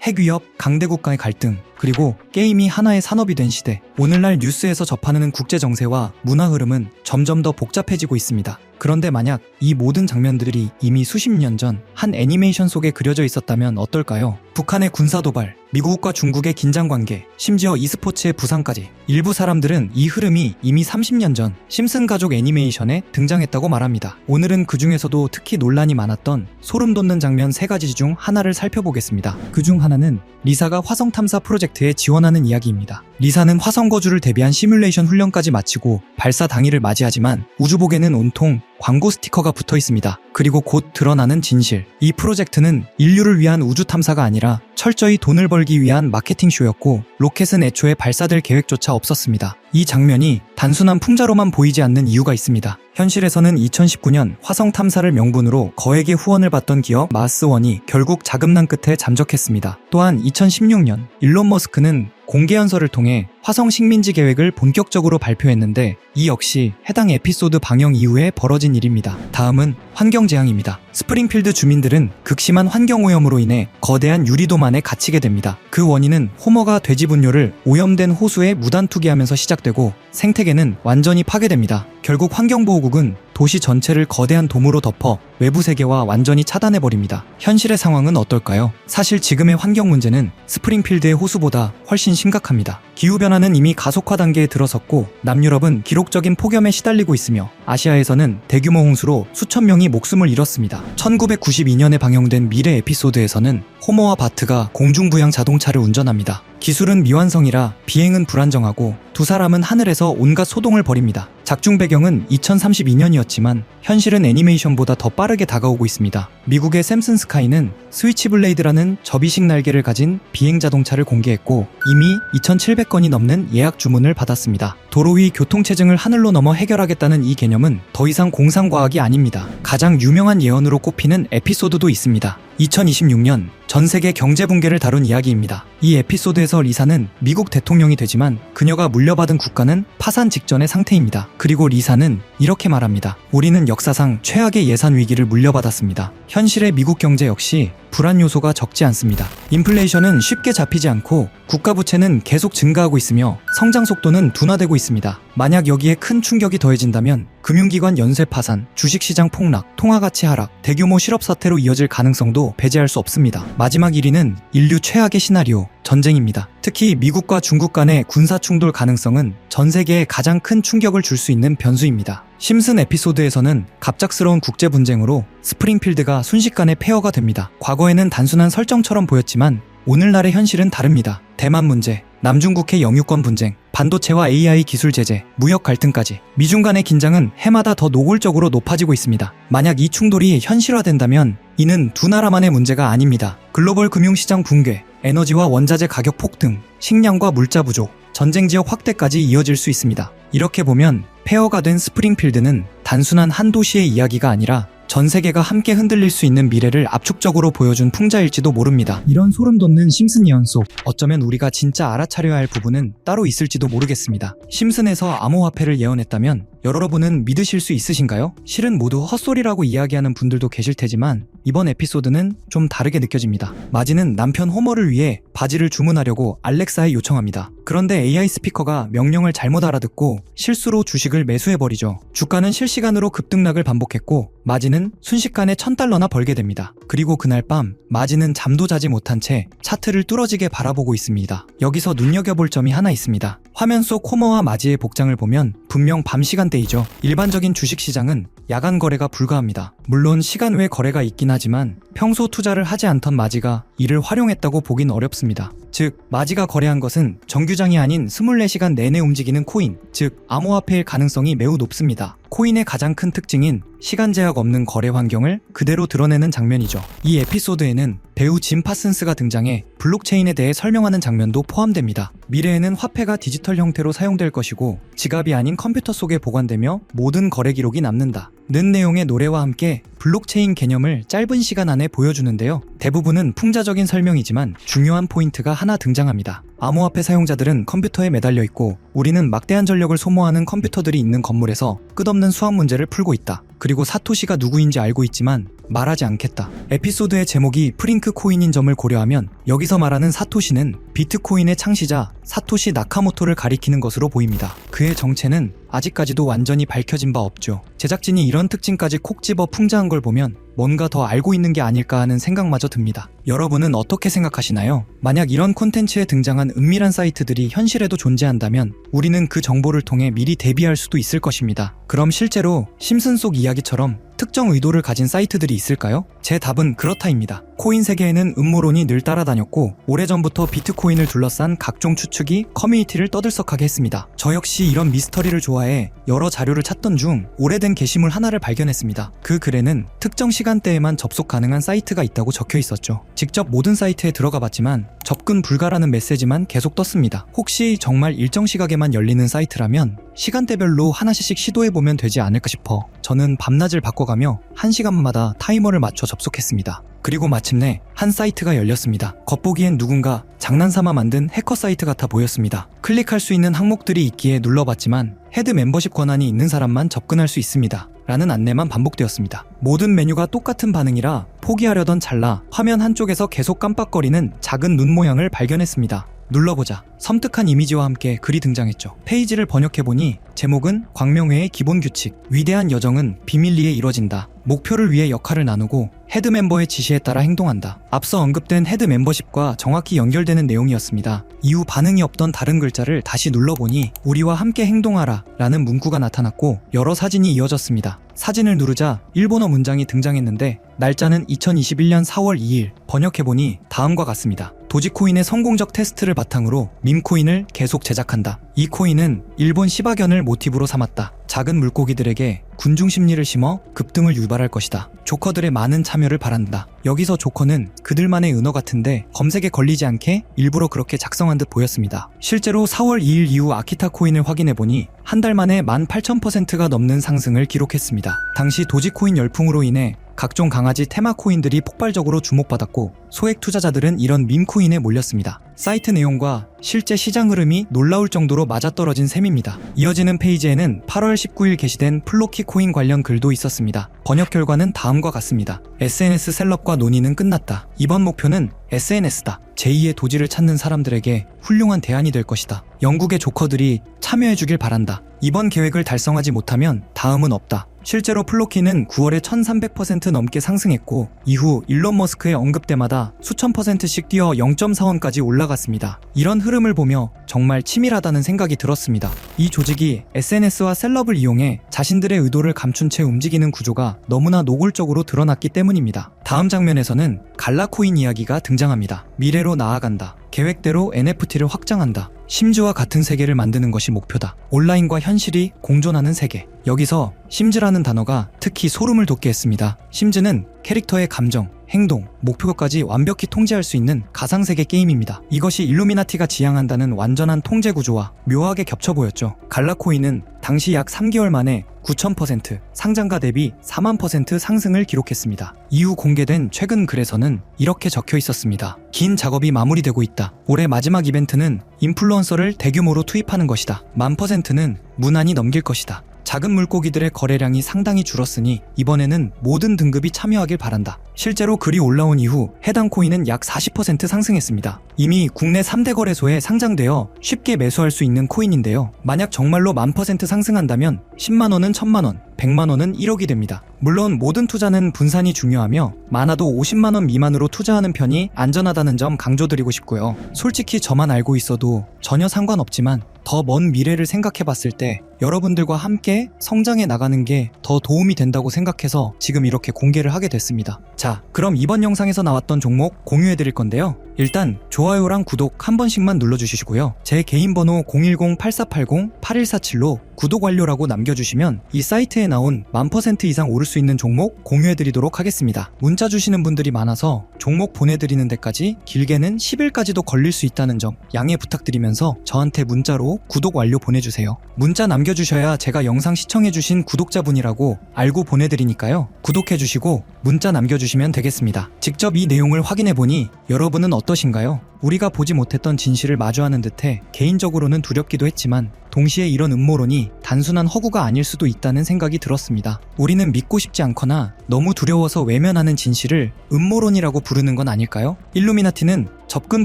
핵위협, 강대국 간의 갈등, 그리고 게임이 하나의 산업이 된 시대. 오늘날 뉴스에서 접하는 국제 정세와 문화 흐름은 점점 더 복잡해지고 있습니다. 그런데 만약 이 모든 장면들이 이미 수십 년 전 한 애니메이션 속에 그려져 있었다면 어떨까요? 북한의 군사도발, 미국과 중국의 긴장관계, 심지어 e스포츠의 부상까지. 일부 사람들은 이 흐름이 이미 30년 전 심슨 가족 애니메이션에 등장했다고 말합니다. 오늘은 그 중에서도 특히 논란이 많았던 소름 돋는 장면 3가지 중 하나를 살펴보겠습니다. 그 중 하나는 리사가 화성 탐사 프로젝트에 지원하는 이야기입니다. 리사는 화성 거주를 대비한 시뮬레이션 훈련까지 마치고 발사 당일을 맞이하지만 우주복에는 온통 광고 스티커가 붙어 있습니다. 그리고 곧 드러나는 진실. 이 프로젝트는 인류를 위한 우주 탐사가 아니라 철저히 돈을 벌기 위한 마케팅 쇼였고, 로켓은 애초에 발사될 계획조차 없었습니다. 이 장면이 단순한 풍자로만 보이지 않는 이유가 있습니다. 현실에서는 2019년 화성 탐사를 명분으로 거액의 후원을 받던 기업 마스원이 결국 자금난 끝에 잠적했습니다. 또한 2016년 일론 머스크는 공개연설을 통해 화성 식민지 계획을 본격적으로 발표했는데, 이 역시 해당 에피소드 방영 이후에 벌어진 일입니다. 다음은 환경재앙입니다. 스프링필드 주민들은 극심한 환경오염으로 인해 거대한 유리도만에 갇히게 됩니다. 그 원인은 호머가 돼지 분뇨를 오염된 호수에 무단 투기하면서 시작되고, 생태계는 완전히 파괴됩니다. 결국 환경보호국은 도시 전체를 거대한 돔으로 덮어 외부 세계와 완전히 차단해버립니다. 현실의 상황은 어떨까요? 사실 지금의 환경 문제는 스프링필드의 호수보다 훨씬 심각합니다. 기후변화는 이미 가속화 단계에 들어섰고, 남유럽은 기록적인 폭염에 시달리고 있으며 아시아에서는 대규모 홍수로 수천 명이 목숨을 잃었습니다. 1992년에 방영된 미래 에피소드에서는 호머와 바트가 공중부양 자동차를 운전합니다. 기술은 미완성이라 비행은 불안정하고 두 사람은 하늘에서 온갖 소동을 벌입니다. 작중 배경은 2032년이었지만 현실은 애니메이션보다 더 빠르게 다가오고 있습니다. 미국의 샘슨 스카이는 스위치블레이드라는 접이식 날개를 가진 비행 자동차를 공개했고, 이미 2,700건이 넘는 예약 주문을 받았습니다. 도로 위 교통체증을 하늘로 넘어 해결하겠다는 이 개념은 더 이상 공상과학이 아닙니다. 가장 유명한 예언으로 꼽히는 에피소드도 있습니다. 2026년 전 세계 경제 붕괴를 다룬 이야기입니다. 이 에피소드에서 리사는 미국 대통령이 되지만 그녀가 물려받은 국가는 파산 직전의 상태입니다. 그리고 리사는 이렇게 말합니다. 우리는 역사상 최악의 예산 위기를 물려받았습니다. 현실의 미국 경제 역시 불안 요소가 적지 않습니다. 인플레이션은 쉽게 잡히지 않고 국가 부채는 계속 증가하고 있으며 성장 속도는 둔화되고 있습니다. 만약 여기에 큰 충격이 더해진다면 금융기관 연쇄 파산, 주식시장 폭락, 통화가치 하락, 대규모 실업 사태로 이어질 가능성도 배제할 수 없습니다. 마지막 1위는 인류 최악의 시나리오, 전쟁입니다. 특히 미국과 중국 간의 군사 충돌 가능성은 전 세계에 가장 큰 충격을 줄 수 있는 변수입니다. 심슨 에피소드에서는 갑작스러운 국제 분쟁으로 스프링필드가 순식간에 폐허가 됩니다. 과거에는 단순한 설정처럼 보였지만 오늘날의 현실은 다릅니다. 대만 문제, 남중국해 영유권 분쟁, 반도체와 AI 기술 제재, 무역 갈등까지 미중 간의 긴장은 해마다 더 노골적으로 높아지고 있습니다. 만약 이 충돌이 현실화된다면 이는 두 나라만의 문제가 아닙니다. 글로벌 금융시장 붕괴, 에너지와 원자재 가격 폭등, 식량과 물자 부족, 전쟁 지역 확대까지 이어질 수 있습니다. 이렇게 보면 폐허가 된 스프링필드는 단순한 한 도시의 이야기가 아니라 전 세계가 함께 흔들릴 수 있는 미래를 압축적으로 보여준 풍자일지도 모릅니다. 이런 소름 돋는 심슨 예언 속 어쩌면 우리가 진짜 알아차려야 할 부분은 따로 있을지도 모르겠습니다. 심슨에서 암호화폐를 예언했다면 여러분은 믿으실 수 있으신가요? 실은 모두 헛소리라고 이야기하는 분들도 계실 테지만 이번 에피소드는 좀 다르게 느껴집니다. 마지는 남편 호머를 위해 바지를 주문하려고 알렉사에 요청합니다. 그런데 AI 스피커가 명령을 잘못 알아듣고 실수로 주식을 매수해버리죠. 주가는 실시간으로 급등락을 반복했고 마지는 순식간에 $1,000나 벌게 됩니다. 그리고 그날 밤 마지는 잠도 자지 못한 채 차트를 뚫어지게 바라보고 있습니다. 여기서 눈여겨볼 점이 하나 있습니다. 화면 속 호머와 마지의 복장을 보면 분명 밤 시간대이죠. 일반적인 주식시장은 야간 거래가 불가합니다. 물론 시간 외 거래가 있긴 하지만 평소 투자를 하지 않던 마지가 이를 활용했다고 보긴 어렵습니다. 즉, 마지가 거래한 것은 정규장이 아닌 24시간 내내 움직이는 코인, 즉 암호화폐일 가능성이 매우 높습니다. 코인의 가장 큰 특징인 시간 제약 없는 거래 환경을 그대로 드러내는 장면이죠. 이 에피소드에는 배우 짐 파슨스가 등장해 블록체인에 대해 설명하는 장면도 포함됩니다. 미래에는 화폐가 디지털 형태로 사용될 것이고 지갑이 아닌 컴퓨터 속에 보관되며 모든 거래 기록이 남는다 는 내용의 노래와 함께 블록체인 개념을 짧은 시간 안에 보여주는데요. 대부분은 풍자적인 설명이지만 중요한 포인트가 하나 등장합니다. 암호화폐 사용자들은 컴퓨터에 매달려 있고 우리는 막대한 전력을 소모하는 컴퓨터들이 있는 건물에서 끝없는 수학 문제를 풀고 있다. 그리고 사토시가 누구인지 알고 있지만 말하지 않겠다. 에피소드의 제목이 프링크 코인인 점을 고려하면 여기서 말하는 사토시는 비트코인의 창시자 사토시 나카모토를 가리키는 것으로 보입니다. 그의 정체는 아직까지도 완전히 밝혀진 바 없죠. 제작진이 이런 특징까지 콕 집어 풍자한 걸 보면 뭔가 더 알고 있는 게 아닐까 하는 생각마저 듭니다. 여러분은 어떻게 생각하시나요? 만약 이런 콘텐츠에 등장한 은밀한 사이트들이 현실에도 존재한다면 우리는 그 정보를 통해 미리 대비할 수도 있을 것입니다. 그럼 실제로 심슨 속 이야기처럼 특정 의도를 가진 사이트들이 있을까요? 제 답은 그렇다입니다. 코인 세계에는 음모론이 늘 따라다녔고 오래전부터 비트코인을 둘러싼 각종 추측이 커뮤니티를 떠들썩하게 했습니다. 저 역시 이런 미스터리를 좋아해 여러 자료를 찾던 중 오래된 게시물 하나를 발견했습니다. 그 글에는 특정 시간대에만 접속 가능한 사이트가 있다고 적혀 있었죠. 직접 모든 사이트에 들어가 봤지만 접근 불가라는 메시지만 계속 떴습니다. 혹시 정말 일정 시각에만 열리는 사이트라면 시간대별로 하나씩 시도해보면 되지 않을까 싶어 저는 밤낮을 바꿔가며 1시간마다 타이머를 맞춰 접속했습니다. 그리고 마침내 한 사이트가 열렸습니다. 겉보기엔 누군가 장난삼아 만든 해커 사이트 같아 보였습니다. 클릭할 수 있는 항목들이 있기에 눌러봤지만 헤드 멤버십 권한이 있는 사람만 접근할 수 있습니다. 라는 안내만 반복되었습니다. 모든 메뉴가 똑같은 반응이라 포기하려던 찰나 화면 한쪽에서 계속 깜빡거리는 작은 눈 모양을 발견했습니다. 눌러보자 섬뜩한 이미지와 함께 글이 등장했죠. 페이지를 번역해보니 제목은 광명회의 기본 규칙, 위대한 여정은 비밀리에 이뤄진다. 목표를 위해 역할을 나누고 헤드 멤버의 지시에 따라 행동한다. 앞서 언급된 헤드 멤버십과 정확히 연결되는 내용이었습니다. 이후 반응이 없던 다른 글자를 다시 눌러보니 우리와 함께 행동하라 라는 문구가 나타났고 여러 사진이 이어졌습니다. 사진을 누르자 일본어 문장이 등장했는데 날짜는 2021년 4월 2일, 번역해보니 다음과 같습니다. 도지코인의 성공적 테스트를 바탕으로 밈코인을 계속 제작한다. 이 코인은 일본 시바견을 모티브로 삼았다. 작은 물고기들에게 군중 심리를 심어 급등을 유발할 것이다. 조커들의 많은 참여를 바란다. 여기서 조커는 그들만의 은어 같은데 검색에 걸리지 않게 일부러 그렇게 작성한 듯 보였습니다. 실제로 4월 2일 이후 아키타 코인을 확인해보니 한 달 만에 18,000%가 넘는 상승을 기록했습니다. 당시 도지코인 열풍으로 인해 각종 강아지 테마 코인들이 폭발적으로 주목받았고 소액 투자자들은 이런 밈코인에 몰렸습니다. 사이트 내용과 실제 시장 흐름이 놀라울 정도로 맞아떨어진 셈입니다. 이어지는 페이지에는 8월 19일 게시된 플로키 코인 관련 글도 있었습니다. 번역 결과는 다음과 같습니다. SNS 셀럽과 논의는 끝났다. 이번 목표는 SNS다. 제2의 도지를 찾는 사람들에게 훌륭한 대안이 될 것이다. 영국의 조커들이 참여해주길 바란다. 이번 계획을 달성하지 못하면 다음은 없다. 실제로 플로키는 9월에 1300% 넘게 상승했고 이후 일론 머스크의 언급 때마다 수천 %씩 뛰어 0.4원까지 올라갔습니다. 이런 흐름을 보며 정말 치밀하다는 생각이 들었습니다. 이 조직이 SNS와 셀럽을 이용해 자신들의 의도를 감춘 채 움직이는 구조가 너무나 노골적으로 드러났기 때문입니다. 다음 장면에서는 갈라코인 이야기가 등장합니다. 미래로 나아간다. 계획대로 NFT를 확장한다. 심즈와 같은 세계를 만드는 것이 목표다. 온라인과 현실이 공존하는 세계. 여기서 심즈라는 단어가 특히 소름을 돋게 했습니다. 심즈는 캐릭터의 감정, 행동, 목표까지 완벽히 통제할 수 있는 가상세계 게임입니다. 이것이 일루미나티가 지향한다는 완전한 통제 구조와 묘하게 겹쳐 보였죠. 갈라코인은 당시 약 3개월 만에 9,000%, 상장가 대비 4만% 상승을 기록했습니다. 이후 공개된 최근 글에서는 이렇게 적혀 있었습니다. 긴 작업이 마무리되고 있다. 올해 마지막 이벤트는 인플루언서를 대규모로 투입하는 것이다. 10,000%는 무난히 넘길 것이다. 작은 물고기들의 거래량이 상당히 줄었으니 이번에는 모든 등급이 참여하길 바란다. 실제로 글이 올라온 이후 해당 코인은 약 40% 상승했습니다. 이미 국내 3대 거래소에 상장되어 쉽게 매수할 수 있는 코인인데요. 만약 정말로 10,000% 상승한다면 10만원은 1,000만원, 100만원은 1억이 됩니다. 물론 모든 투자는 분산이 중요하며 많아도 50만원 미만으로 투자하는 편이 안전하다는 점 강조드리고 싶고요. 솔직히 저만 알고 있어도 전혀 상관없지만 더 먼 미래를 생각해봤을 때 여러분들과 함께 성장해 나가는 게 더 도움이 된다고 생각해서 지금 이렇게 공개를 하게 됐습니다. 자, 그럼 이번 영상에서 나왔던 종목 공유해드릴 건데요. 일단 좋아요랑 구독 한 번씩만 눌러주시고요. 제 개인 번호 010-8480-8147로 구독 완료라고 남겨주시면 이 사이트에 나온 10,000% 이상 오를 수 있는 종목 공유해드리도록 하겠습니다. 문자 주시는 분들이 많아서 종목 보내드리는 데까지 길게는 10일까지도 걸릴 수 있다는 점 양해 부탁드리면서 저한테 문자로 구독 완료 보내주세요. 문자 남겨주셔야 제가 영상 시청해주신 구독자분이라고 알고 보내드리니까요. 구독해주시고 문자 남겨주시면 되겠습니다. 직접 이 내용을 확인해보니 여러분은 어떠신가요? 우리가 보지 못했던 진실을 마주하는 듯해 개인적으로는 두렵기도 했지만 동시에 이런 음모론이 단순한 허구가 아닐 수도 있다는 생각이 들었습니다. 우리는 믿고 싶지 않거나 너무 두려워서 외면하는 진실을 음모론이라고 부르는 건 아닐까요? 일루미나티는 접근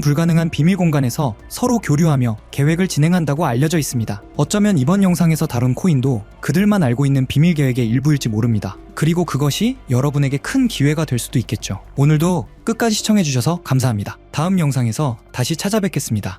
불가능한 비밀 공간에서 서로 교류하며 계획을 진행한다고 알려져 있습니다. 어쩌면 이번 영상에서 다룬 코인도 그들만 알고 있는 비밀 계획의 일부일지 모릅니다. 그리고 그것이 여러분에게 큰 기회가 될 수도 있겠죠. 오늘도 끝까지 시청해주셔서 감사합니다. 다음 영상에서 다시 찾아뵙겠습니다.